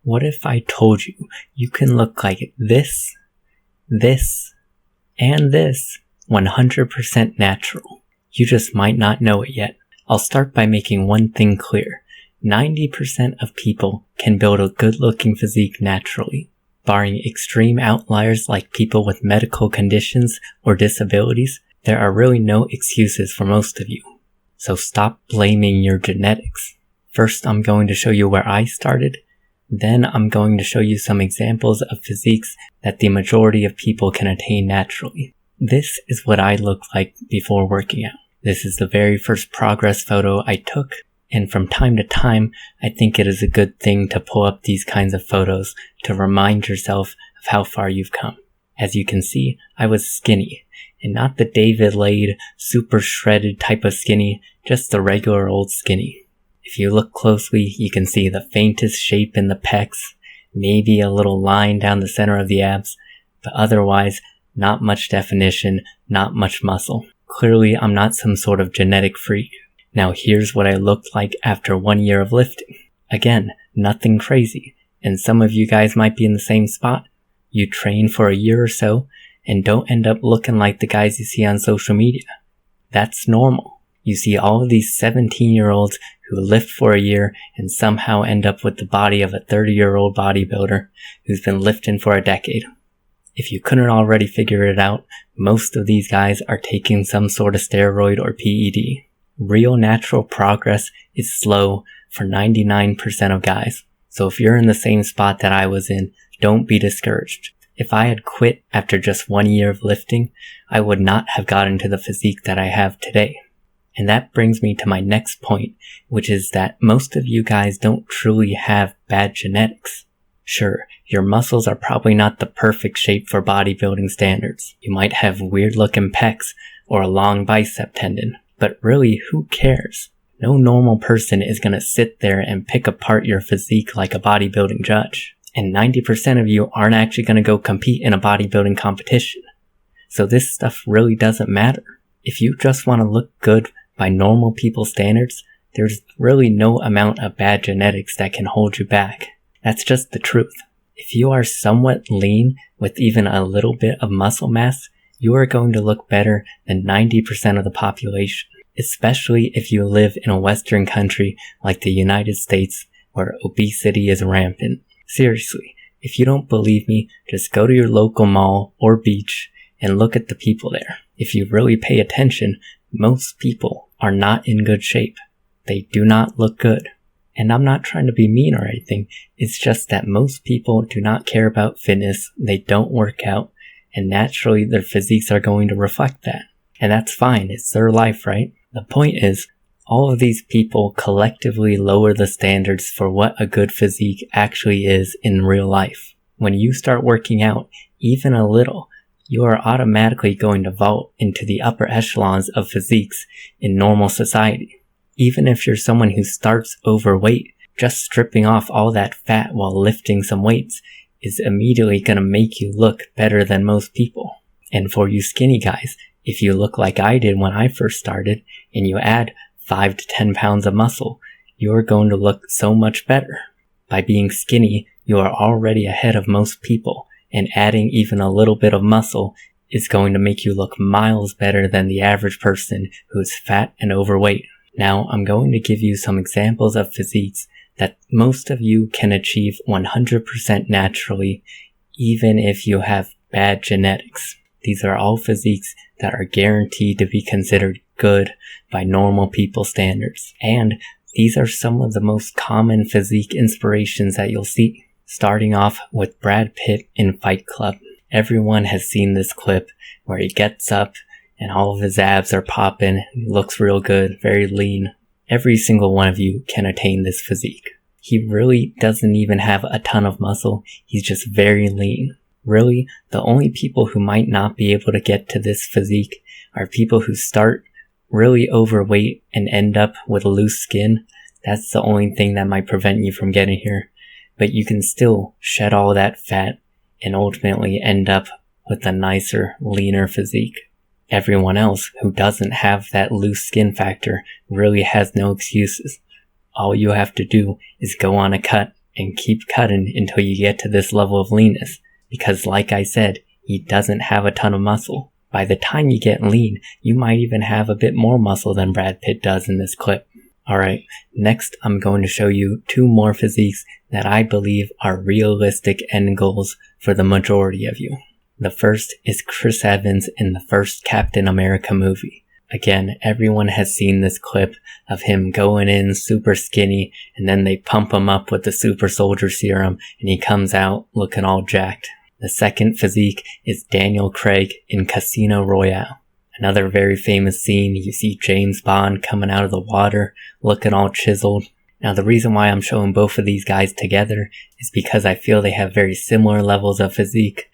What if I told you you can look like this, and this 100% natural? You just might not know it yet. I'll start by making one thing clear. 90% of people can build a good-looking physique naturally. Barring extreme outliers like people with medical conditions or disabilities, there are really no excuses for most of you. So stop blaming your genetics. First, I'm going to show you where I started. Then I'm going to show you some examples of physiques that the majority of people can attain naturally. This is what I looked like before working out. This is the very first progress photo I took, and from time to time, I think it is a good thing to pull up these kinds of photos to remind yourself of how far you've come. As you can see, I was skinny, and not the David Lade, super shredded type of skinny, just the regular old skinny. If you look closely, you can see the faintest shape in the pecs, maybe a little line down the center of the abs, but otherwise, not much definition, not much muscle. Clearly, I'm not some sort of genetic freak. Now here's what I looked like after 1 year of lifting. Again, nothing crazy, and some of you guys might be in the same spot. You train for a year or so, and don't end up looking like the guys you see on social media. That's normal. You see all of these 17-year-olds who lift for a year and somehow end up with the body of a 30-year-old bodybuilder who's been lifting for a decade. If you couldn't already figure it out, most of these guys are taking some sort of steroid or PED. Real natural progress is slow for 99% of guys. So if you're in the same spot that I was in, don't be discouraged. If I had quit after just 1 year of lifting, I would not have gotten to the physique that I have today. And that brings me to my next point, which is that most of you guys don't truly have bad genetics. Sure, your muscles are probably not the perfect shape for bodybuilding standards. You might have weird looking pecs or a long bicep tendon, but really, who cares? No normal person is gonna sit there and pick apart your physique like a bodybuilding judge. And 90% of you aren't actually gonna go compete in a bodybuilding competition. So this stuff really doesn't matter. If you just wanna look good by normal people standards, there's really no amount of bad genetics that can hold you back. That's just the truth. If you are somewhat lean with even a little bit of muscle mass, you are going to look better than 90% of the population, especially if you live in a Western country like the United States where obesity is rampant. Seriously, if you don't believe me, just go to your local mall or beach and look at the people there. If you really pay attention, most people are not in good shape. They do not look good. And I'm not trying to be mean or anything, it's just that most people do not care about fitness, they don't work out, and naturally their physiques are going to reflect that. And that's fine, it's their life, right? The point is, all of these people collectively lower the standards for what a good physique actually is in real life. When you start working out, even a little, you are automatically going to vault into the upper echelons of physiques in normal society. Even if you're someone who starts overweight, just stripping off all that fat while lifting some weights is immediately going to make you look better than most people. And for you skinny guys, if you look like I did when I first started, and you add 5 to 10 pounds of muscle, you're going to look so much better. By being skinny, you are already ahead of most people, and adding even a little bit of muscle is going to make you look miles better than the average person who is fat and overweight. Now, I'm going to give you some examples of physiques that most of you can achieve 100% naturally, even if you have bad genetics. These are all physiques that are guaranteed to be considered good by normal people standards. And these are some of the most common physique inspirations that you'll see. Starting off with Brad Pitt in Fight Club. Everyone has seen this clip where he gets up and all of his abs are popping, he looks real good, very lean. Every single one of you can attain this physique. He really doesn't even have a ton of muscle, he's just very lean. Really, the only people who might not be able to get to this physique are people who start really overweight and end up with loose skin. That's the only thing that might prevent you from getting here. But you can still shed all that fat and ultimately end up with a nicer, leaner physique. Everyone else who doesn't have that loose skin factor really has no excuses. All you have to do is go on a cut and keep cutting until you get to this level of leanness, because like I said, he doesn't have a ton of muscle. By the time you get lean, you might even have a bit more muscle than Brad Pitt does in this clip. Alright, next I'm going to show you 2 more physiques that I believe are realistic end goals for the majority of you. The first is Chris Evans in the first Captain America movie. Again, everyone has seen this clip of him going in super skinny and then they pump him up with the super soldier serum and he comes out looking all jacked. The second physique is Daniel Craig in Casino Royale. Another very famous scene, you see James Bond coming out of the water looking all chiseled. Now the reason why I'm showing both of these guys together is because I feel they have very similar levels of physique,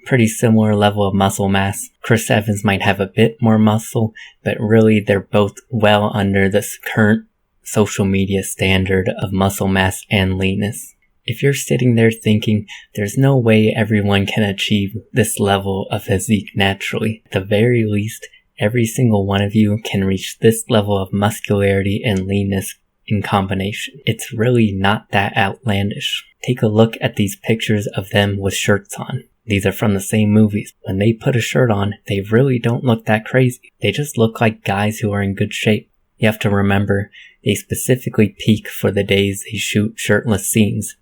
pretty similar level of muscle mass. Chris Evans might have a bit more muscle, but really they're both well under this current social media standard of muscle mass and leanness. If you're sitting there thinking, there's no way everyone can achieve this level of physique naturally, at the very least, every single one of you can reach this level of muscularity and leanness in combination. It's really not that outlandish. Take a look at these pictures of them with shirts on. These are from the same movies. When they put a shirt on, they really don't look that crazy. They just look like guys who are in good shape. You have to remember, they specifically peak for the days they shoot shirtless scenes.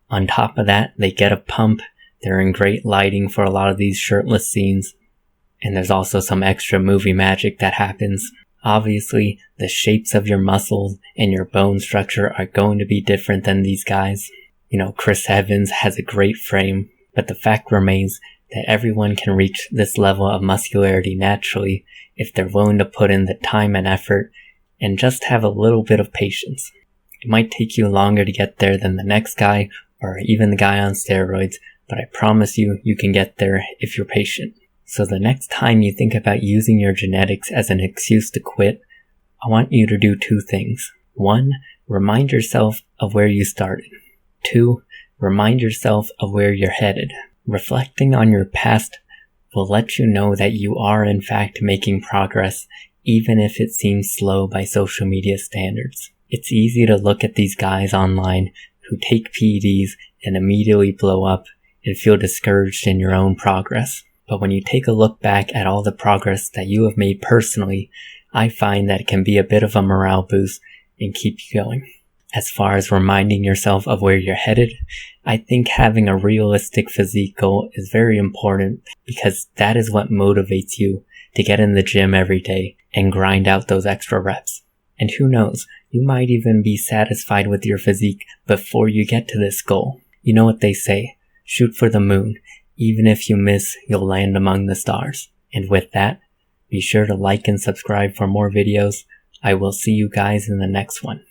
On top of that, they get a pump. They're in great lighting for a lot of these shirtless scenes. And there's also some extra movie magic that happens. Obviously, the shapes of your muscles and your bone structure are going to be different than these guys. You know, Chris Evans has a great frame, but the fact remains that everyone can reach this level of muscularity naturally if they're willing to put in the time and effort and just have a little bit of patience. It might take you longer to get there than the next guy or even the guy on steroids, but I promise you, you can get there if you're patient. So the next time you think about using your genetics as an excuse to quit, I want you to do 2 things. 1, remind yourself of where you started. 2, remind yourself of where you're headed. Reflecting on your past will let you know that you are in fact making progress, even if it seems slow by social media standards. It's easy to look at these guys online who take PEDs and immediately blow up and feel discouraged in your own progress. But when you take a look back at all the progress that you have made personally, I find that it can be a bit of a morale boost and keep you going. As far as reminding yourself of where you're headed, I think having a realistic physique goal is very important because that is what motivates you to get in the gym every day and grind out those extra reps. And who knows, you might even be satisfied with your physique before you get to this goal. You know what they say, shoot for the moon. Even if you miss, you'll land among the stars. And with that, be sure to like and subscribe for more videos. I will see you guys in the next one.